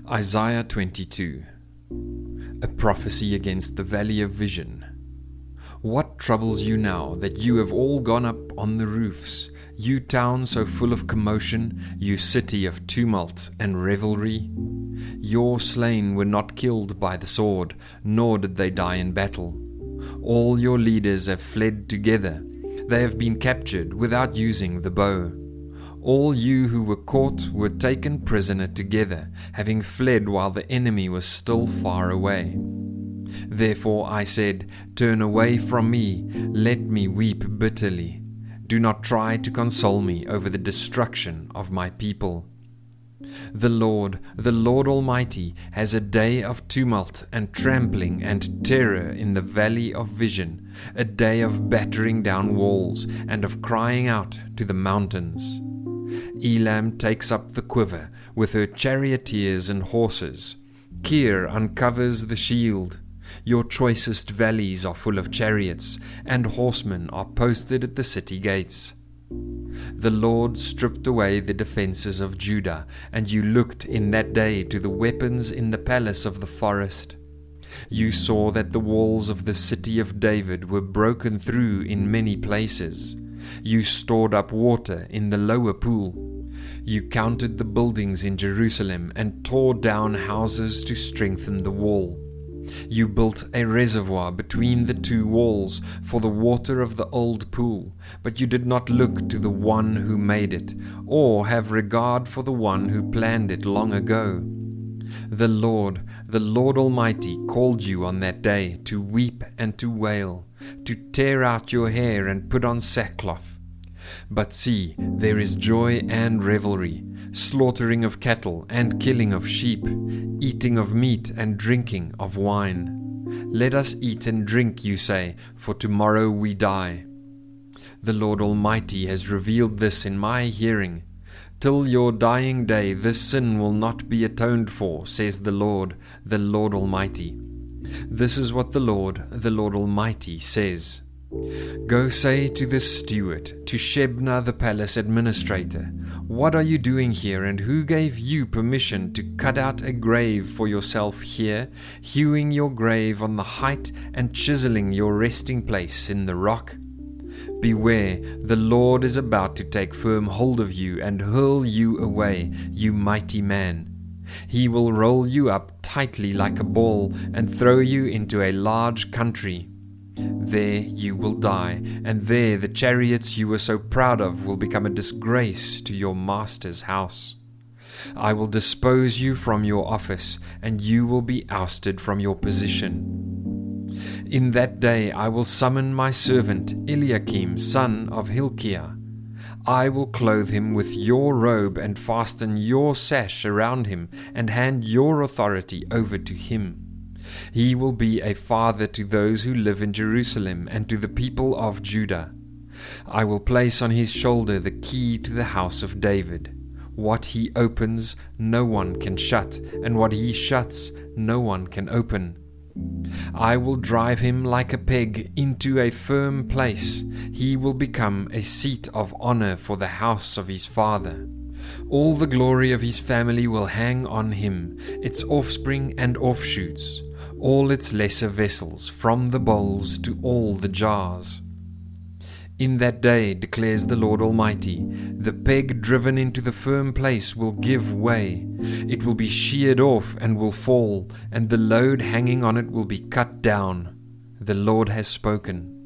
Isaiah 22. A prophecy against the valley of vision. What troubles you now that you have all gone up on the roofs, you town so full of commotion, you city of tumult and revelry? Your slain were not killed by the sword, nor did they die in battle. All your leaders have fled together. They have been captured without using the bow. All you who were caught were taken prisoner together, having fled while the enemy was still far away. Therefore I said, Turn away from me, let me weep bitterly. Do not try to console me over the destruction of my people. The Lord Almighty, has a day of tumult and trampling and terror in the valley of vision, a day of battering down walls and of crying out to the mountains. Elam takes up the quiver with her charioteers and horses. Kir uncovers the shield. Your choicest valleys are full of chariots, and horsemen are posted at the city gates. The Lord stripped away the defences of Judah, and you looked in that day to the weapons in the palace of the forest. You saw that the walls of the city of David were broken through in many places. You stored up water in the lower pool. You counted the buildings in Jerusalem and tore down houses to strengthen the wall. You built a reservoir between the two walls for the water of the old pool, but you did not look to the one who made it, or have regard for the one who planned it long ago. The Lord Almighty called you on that day to weep and to wail, to tear out your hair and put on sackcloth. But see, there is joy and revelry, slaughtering of cattle and killing of sheep, eating of meat and drinking of wine. Let us eat and drink, you say, for tomorrow we die. The Lord Almighty has revealed this in my hearing. Till your dying day this sin will not be atoned for, says the Lord Almighty. This is what the Lord Almighty says. Go say to the steward, to Shebna the palace administrator, What are you doing here, and who gave you permission to cut out a grave for yourself here, hewing your grave on the height and chiseling your resting place in the rock? Beware, the Lord is about to take firm hold of you and hurl you away, you mighty man. He will roll you up tightly like a ball and throw you into a large country. There you will die, and there the chariots you were so proud of will become a disgrace to your master's house. I will dispose you from your office, and you will be ousted from your position. In that day I will summon my servant Eliakim, son of Hilkiah. I will clothe him with your robe and fasten your sash around him, and hand your authority over to him. He will be a father to those who live in Jerusalem and to the people of Judah. I will place on his shoulder the key to the house of David. What he opens, no one can shut, and what he shuts, no one can open. I will drive him like a peg into a firm place. He will become a seat of honor for the house of his father. All the glory of his family will hang on him, its offspring and offshoots, all its lesser vessels, from the bowls to all the jars. In that day, declares the Lord Almighty, the peg driven into the firm place will give way. It will be sheared off and will fall, and the load hanging on it will be cut down. The Lord has spoken.